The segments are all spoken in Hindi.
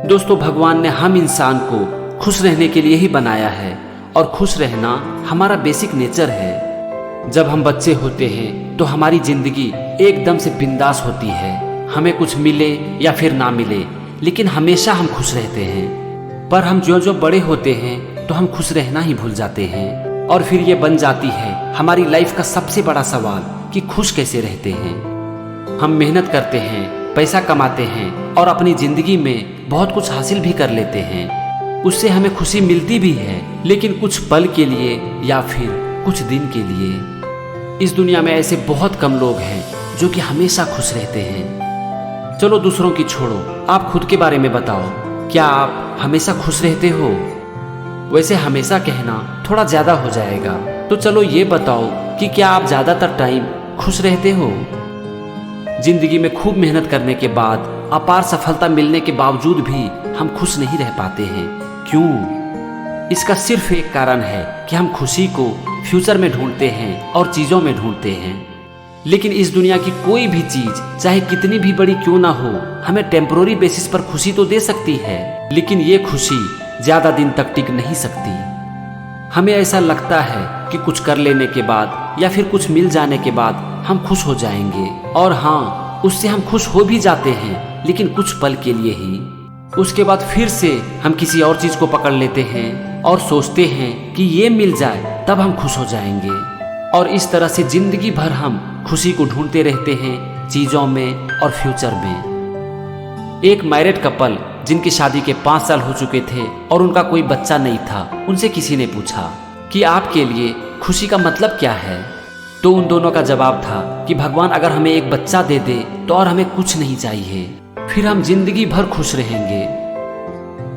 दोस्तों, भगवान ने हम इंसान को खुश रहने के लिए ही बनाया है और खुश रहना हमारा बेसिक नेचर है। जब हम बच्चे होते हैं तो हमारी जिंदगी एकदम से बिंदास होती है। हमें कुछ मिले या फिर ना मिले, लेकिन हमेशा हम खुश रहते हैं। पर हम जो जो बड़े होते हैं तो हम खुश रहना ही भूल जाते हैं और फिर ये बन जाती है हमारी लाइफ का सबसे बड़ा सवाल कि खुश कैसे रहते हैं। हम मेहनत करते हैं, पैसा कमाते हैं और अपनी जिंदगी में बहुत कुछ हासिल भी कर लेते हैं। उससे हमें खुशी मिलती भी है, लेकिन कुछ पल के लिए या फिर कुछ दिन के लिए। इस दुनिया में ऐसे बहुत कम लोग हैं जो कि हमेशा खुश रहते हैं। चलो दूसरों की छोड़ो, आप खुद के बारे में बताओ, क्या आप हमेशा खुश रहते हो? वैसे हमेशा कहना थोड़ा ज्यादा हो जाएगा, तो चलो ये बताओ कि क्या आप ज्यादातर टाइम खुश रहते हो? जिंदगी में खूब मेहनत करने के बाद अपार सफलता मिलने के बावजूद भी हम खुश नहीं रह पाते हैं। क्यों? इसका सिर्फ एक कारण है कि हम खुशी को फ्यूचर में ढूंढते हैं और चीजों में ढूंढते हैं। लेकिन इस दुनिया की कोई भी चीज चाहे कितनी भी बड़ी क्यों ना हो, हमें टेम्पररी बेसिस पर खुशी तो दे सकती है, लेकिन ये खुशी ज्यादा दिन तक टिक नहीं सकती। हमें ऐसा लगता है कि कुछ कर लेने के बाद या फिर कुछ मिल जाने के बाद हम खुश हो जाएंगे, और हाँ, उससे हम खुश हो भी जाते हैं, लेकिन कुछ पल के लिए ही। उसके बाद फिर से हम किसी और चीज को पकड़ लेते हैं और सोचते हैं कि ये मिल जाए तब हम खुश हो जाएंगे, और इस तरह से जिंदगी भर हम खुशी को ढूंढते रहते हैं चीजों में और फ्यूचर में। एक मैरिड कपल जिनकी शादी के 5 साल हो चुके थे और उनका कोई बच्चा नहीं था, उनसे किसी ने पूछा कि आपके लिए खुशी का मतलब क्या है? तो उन दोनों का जवाब था कि भगवान अगर हमें एक बच्चा दे दे तो और हमें कुछ नहीं चाहिए, फिर हम जिंदगी भर खुश रहेंगे।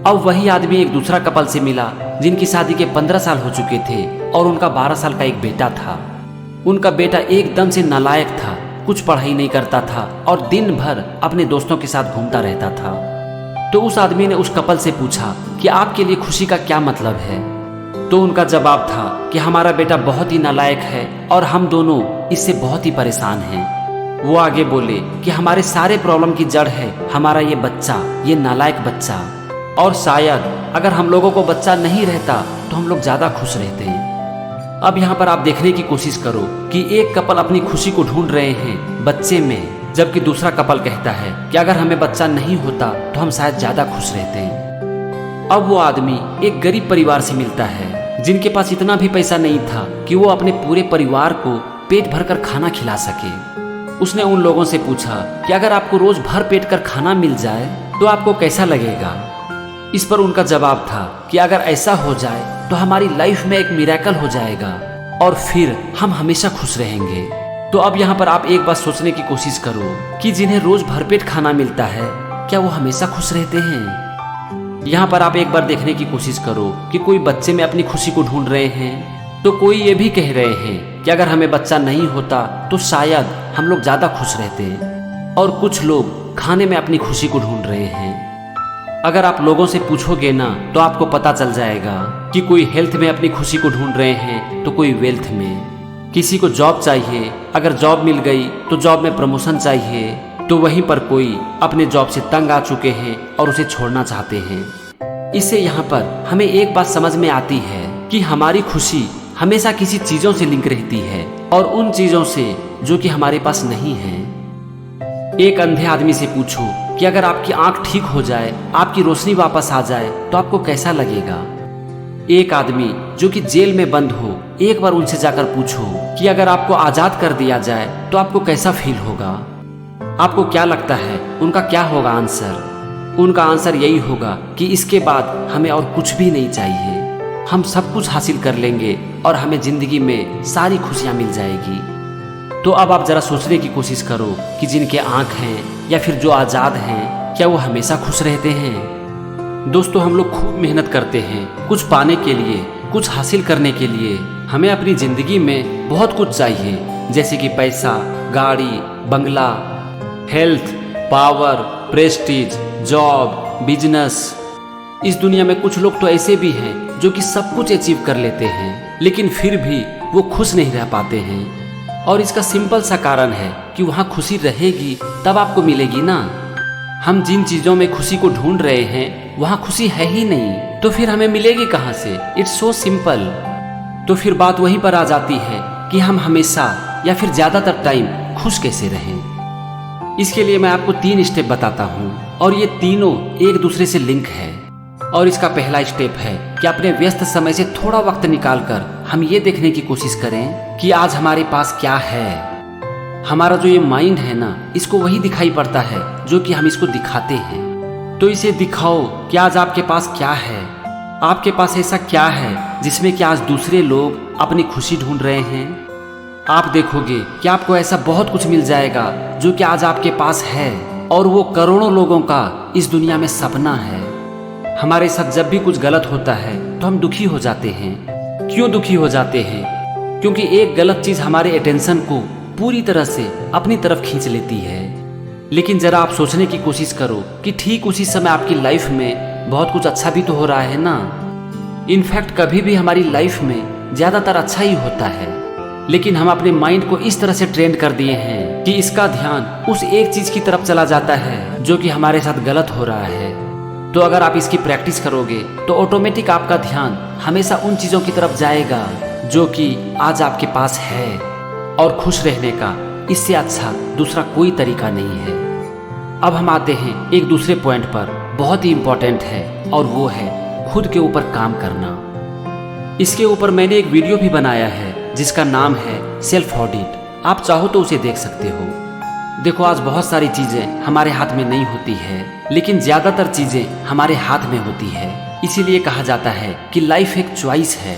अब वही आदमी एक दूसरा कपल से मिला जिनकी शादी के 15 साल हो चुके थे और उनका 12 साल का एक बेटा था। उनका बेटा एकदम से नालायक था, कुछ पढ़ाई नहीं करता था और दिन भर अपने दोस्तों के साथ घूमता रहता था। तो उस आदमी ने उस कपल से पूछा कि आपके लिए खुशी का क्या मतलब है? तो उनका जवाब था कि हमारा बेटा बहुत ही नालायक है और हम दोनों इससे बहुत ही परेशान हैं। वो आगे बोले कि हमारे सारे प्रॉब्लम की जड़ है हमारा ये बच्चा, ये नालायक बच्चा, और शायद अगर हम लोगों को बच्चा नहीं रहता तो हम लोग ज्यादा खुश रहते हैं। अब यहाँ पर आप देखने की कोशिश करो कि एक कपल अपनी खुशी को ढूंढ रहे हैं बच्चे में, जबकि दूसरा कपल कहता है कि अगर हमें बच्चा नहीं होता तो हम शायद ज्यादा खुश रहते हैं। अब वो आदमी एक गरीब परिवार से मिलता है जिनके पास इतना भी पैसा नहीं था कि वो अपने पूरे परिवार को पेट भरकर खाना खिला सके। उसने उन लोगों से पूछा कि अगर आपको रोज भर पेट कर खाना मिल जाए तो आपको कैसा लगेगा? इस पर उनका जवाब था कि अगर ऐसा हो जाए तो हमारी लाइफ में एक मिरेकल हो जाएगा और फिर हम हमेशा खुश रहेंगे। तो अब यहाँ पर आप एक बात सोचने की कोशिश करो कि जिन्हें रोज भरपेट खाना मिलता है, क्या वो हमेशा खुश रहते हैं? यहाँ पर आप एक बार देखने की कोशिश करो कि कोई बच्चे में अपनी खुशी को ढूंढ रहे हैं, तो कोई ये भी कह रहे हैं कि अगर हमें बच्चा नहीं होता तो शायद हम लोग ज्यादा खुश रहते हैं, और कुछ लोग खाने में अपनी खुशी को ढूंढ रहे हैं। अगर आप लोगों से पूछोगे ना तो आपको पता चल जाएगा कि कोई हेल्थ में अपनी खुशी को ढूंढ रहे हैं तो कोई वेल्थ में। किसी को जॉब चाहिए, अगर जॉब मिल गई तो जॉब में प्रमोशन चाहिए, तो वहीं पर कोई अपने जॉब से तंग आ चुके हैं और उसे छोड़ना चाहते हैं। इससे यहाँ पर हमें एक बात समझ में आती है कि हमारी खुशी हमेशा किसी चीजों से लिंक रहती है, और उन चीजों से जो कि हमारे पास नहीं है। एक अंधे आदमी से पूछो कि अगर आपकी आंख ठीक हो जाए, आपकी रोशनी वापस आ जाए तो आपको कैसा लगेगा? एक आदमी जो कि जेल में बंद हो, एक बार उनसे जाकर पूछो कि अगर आपको आजाद कर दिया जाए तो आपको कैसा फील होगा? आपको क्या लगता है उनका क्या होगा आंसर? उनका आंसर यही होगा कि इसके बाद हमें और कुछ भी नहीं चाहिए, हम सब कुछ हासिल कर लेंगे और हमें जिंदगी में सारी खुशियां मिल जाएगी। तो अब आप जरा सोचने की कोशिश करो कि जिनके आंख हैं या फिर जो आजाद हैं, क्या वो हमेशा खुश रहते हैं? दोस्तों, हम लोग खूब मेहनत करते हैं कुछ पाने के लिए, कुछ हासिल करने के लिए। हमें अपनी जिंदगी में बहुत कुछ चाहिए, जैसे कि पैसा, गाड़ी, बंगला, health, power, prestige, job, business. इस दुनिया में कुछ लोग तो ऐसे भी हैं जो कि सब कुछ अचीव कर लेते हैं, लेकिन फिर भी वो खुश नहीं रह पाते हैं। और इसका सिंपल सा कारण है कि वहाँ खुशी रहेगी तब आपको मिलेगी ना। हम जिन चीजों में खुशी को ढूंढ रहे हैं वहाँ खुशी है ही नहीं, तो फिर हमें मिलेगी कहाँ से? It's so simple. तो फिर बात वहीं पर आ जाती है कि हम हमेशा या फिर ज्यादातर टाइम खुश कैसे रहें। इसके लिए मैं आपको 3 स्टेप बताता हूँ और ये तीनों एक दूसरे से लिंक है। और इसका पहला स्टेप है कि अपने व्यस्त समय से थोड़ा वक्त निकालकर हम ये देखने की कोशिश करें कि आज हमारे पास क्या है। हमारा जो ये माइंड है ना, इसको वही दिखाई पड़ता है जो कि हम इसको दिखाते हैं। तो इसे दिखाओ कि आज आपके पास क्या है। आपके पास ऐसा क्या है जिसमें कि आज दूसरे लोग अपनी खुशी ढूंढ रहे हैं। आप देखोगे कि आपको ऐसा बहुत कुछ मिल जाएगा जो कि आज आपके पास है, और वो करोड़ों लोगों का इस दुनिया में सपना है। हमारे साथ जब भी कुछ गलत होता है तो हम दुखी हो जाते हैं। क्यों दुखी हो जाते हैं? क्योंकि एक गलत चीज हमारे अटेंशन को पूरी तरह से अपनी तरफ खींच लेती है। लेकिन जरा आप सोचने की कोशिश करो कि ठीक उसी समय आपकी लाइफ में बहुत कुछ अच्छा भी तो हो रहा है ना। इनफैक्ट कभी भी हमारी लाइफ में ज्यादातर अच्छा ही होता है, लेकिन हम अपने माइंड को इस तरह से ट्रेन कर दिए हैं कि इसका ध्यान उस एक चीज की तरफ चला जाता है जो कि हमारे साथ गलत हो रहा है। तो अगर आप इसकी प्रैक्टिस करोगे तो ऑटोमेटिक आपका ध्यान हमेशा उन चीजों की तरफ जाएगा जो कि आज आपके पास है। और खुश रहने का इससे अच्छा दूसरा कोई तरीका नहीं है। अब हम आते हैं एक दूसरे पॉइंट पर, बहुत ही इंपॉर्टेंट है, और वो है खुद के ऊपर काम करना। इसके ऊपर मैंने एक वीडियो भी बनाया है जिसका नाम है सेल्फ ऑडिट। आप चाहो तो उसे देख सकते हो। देखो, आज बहुत सारी चीजें हमारे हाथ में नहीं होती है, लेकिन ज्यादातर चीजें हमारे हाथ में होती है। इसीलिए कहा जाता है कि लाइफ एक चॉइस है।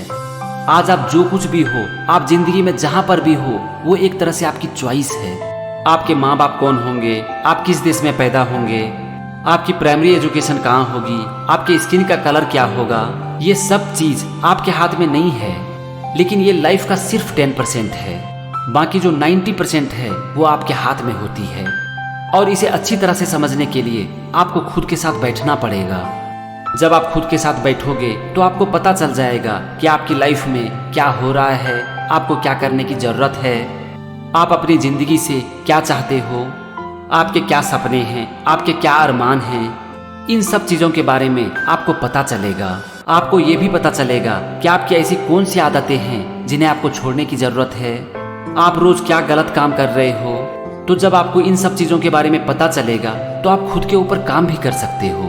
आज आप जो कुछ भी हो, आप जिंदगी में जहां पर भी हो, वो एक तरह से आपकी चॉइस है। आपके माँ बाप कौन होंगे, आप किस देश में पैदा होंगे, आपकी प्राइमरी एजुकेशन कहाँ होगी, आपके स्किन का कलर क्या होगा, ये सब चीज आपके हाथ में नहीं है। लेकिन ये लाइफ का सिर्फ 10% है। बाकी जो 90% है वो आपके हाथ में होती है। और इसे अच्छी तरह से समझने के लिए आपको खुद के साथ बैठना पड़ेगा। जब आप खुद के साथ बैठोगे तो आपको पता चल जाएगा कि आपकी लाइफ में क्या हो रहा है, आपको क्या करने की जरूरत है, आप अपनी जिंदगी से क्या चाहते हो, आपके क्या सपने हैं, आपके क्या अरमान हैं। इन सब चीज़ों के बारे में आपको पता चलेगा। आपको ये भी पता चलेगा कि आपकी ऐसी कौन सी आदतें हैं जिन्हें आपको छोड़ने की जरूरत है। आप रोज क्या गलत काम कर रहे हो। तो जब आपको इन सब चीज़ों के बारे में पता चलेगा तो आप खुद के ऊपर काम भी कर सकते हो।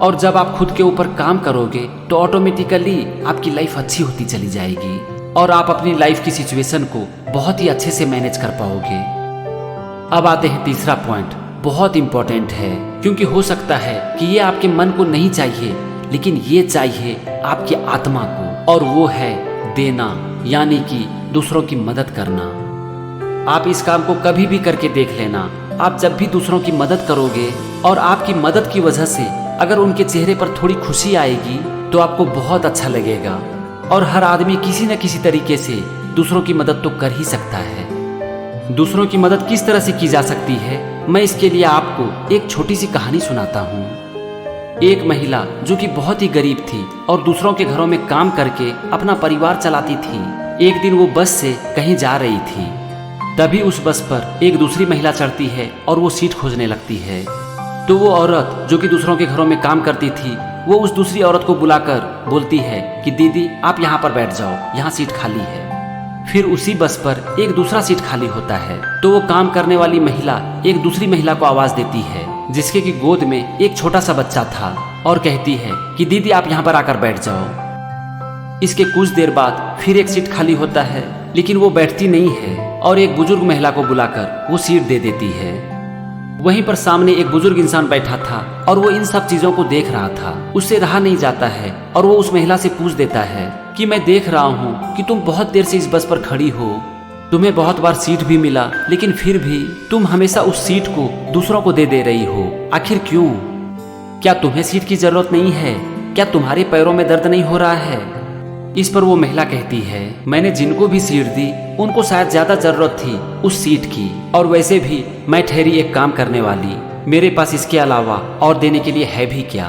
और जब आप खुद के ऊपर काम करोगे तो ऑटोमेटिकली आपकी लाइफ अच्छी होती चली जाएगी और आप अपनी लाइफ की सिचुएशन को बहुत ही अच्छे से मैनेज कर पाओगे। अब आते हैं तीसरा पॉइंट, बहुत इंपॉर्टेंट है, क्योंकि हो सकता है कि ये आपके मन को नहीं चाहिए, लेकिन ये चाहिए आपकी आत्मा को, और वो है देना, यानी कि दूसरों की मदद करना। आप इस काम को कभी भी करके देख लेना। आप जब भी दूसरों की मदद करोगे और आपकी मदद की वजह से अगर उनके चेहरे पर थोड़ी खुशी आएगी तो आपको बहुत अच्छा लगेगा। और हर आदमी किसी न किसी तरीके से दूसरों की मदद तो कर ही सकता है। दूसरों की मदद किस तरह से की जा सकती है, मैं इसके लिए आपको एक छोटी सी कहानी सुनाता हूँ। एक महिला जो कि बहुत ही गरीब थी और दूसरों के घरों में काम करके अपना परिवार चलाती थी। एक दिन वो बस से कहीं जा रही थी, तभी उस बस पर एक दूसरी महिला चढ़ती है और वो सीट खोजने लगती है। तो वो औरत जो कि दूसरों के घरों में काम करती थी, वो उस दूसरी औरत को बुलाकर बोलती है कि दीदी आप यहाँ पर बैठ जाओ, यहाँ सीट खाली है। फिर उसी बस पर एक दूसरा सीट खाली होता है, तो वो काम करने वाली महिला एक दूसरी महिला को आवाज देती है जिसके की गोद में एक छोटा सा बच्चा था, और कहती है कि दीदी आप यहाँ पर आकर बैठ जाओ। इसके कुछ देर बाद फिर एक सीट खाली होता है, लेकिन वो बैठती नहीं है और एक बुजुर्ग महिला को बुलाकर वो सीट दे देती है। वहीं पर सामने एक बुजुर्ग इंसान बैठा था और वो इन सब चीजों को देख रहा था। उससे रहा नहीं जाता है और वो उस महिला से पूछ देता है कि मैं देख रहा हूँ कि तुम बहुत देर से इस बस पर खड़ी हो, तुम्हें बहुत बार सीट भी मिला, लेकिन फिर भी तुम हमेशा उस सीट को दूसरों को दे रही हो। आखिर क्यों? क्या तुम्हें सीट की जरूरत नहीं है? क्या तुम्हारे पैरों में दर्द नहीं हो रहा है? इस पर वो महिला कहती है, मैंने जिनको भी सीट दी उनको शायद ज्यादा जरूरत थी उस सीट की, और वैसे भी मैं ठहरी एक काम करने वाली, मेरे पास इसके अलावा और देने के लिए है भी क्या।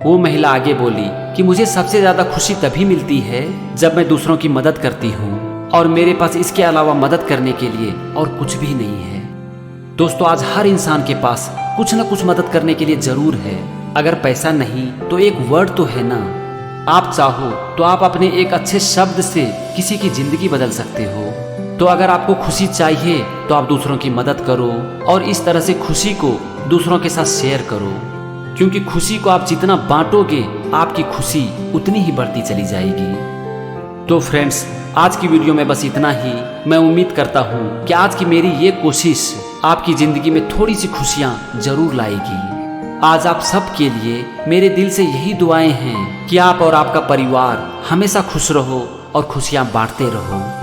वो महिला आगे बोली कि मुझे सबसे ज्यादा खुशी तभी मिलती है जब मैं दूसरों की मदद करती हूँ, और मेरे पास इसके अलावा मदद करने के लिए और कुछ भी नहीं है। दोस्तों, आज हर इंसान के पास कुछ न कुछ मदद करने के लिए जरूर है। अगर पैसा नहीं तो एक वर्ड तो है ना। आप चाहो तो आप अपने एक अच्छे शब्द से किसी की जिंदगी बदल सकते हो। तो अगर आपको खुशी चाहिए तो आप दूसरों की मदद करो और इस तरह से खुशी को दूसरों के साथ शेयर करो, क्योंकि खुशी को आप जितना बांटोगे आपकी खुशी उतनी ही बढ़ती चली जाएगी। तो फ्रेंड्स, आज की वीडियो में बस इतना ही। मैं उम्मीद करता हूँ कि आज की मेरी ये कोशिश आपकी ज़िंदगी में थोड़ी सी खुशियाँ जरूर लाएगी। आज आप सब के लिए मेरे दिल से यही दुआएं हैं कि आप और आपका परिवार हमेशा खुश रहो और खुशियाँ बांटते रहो।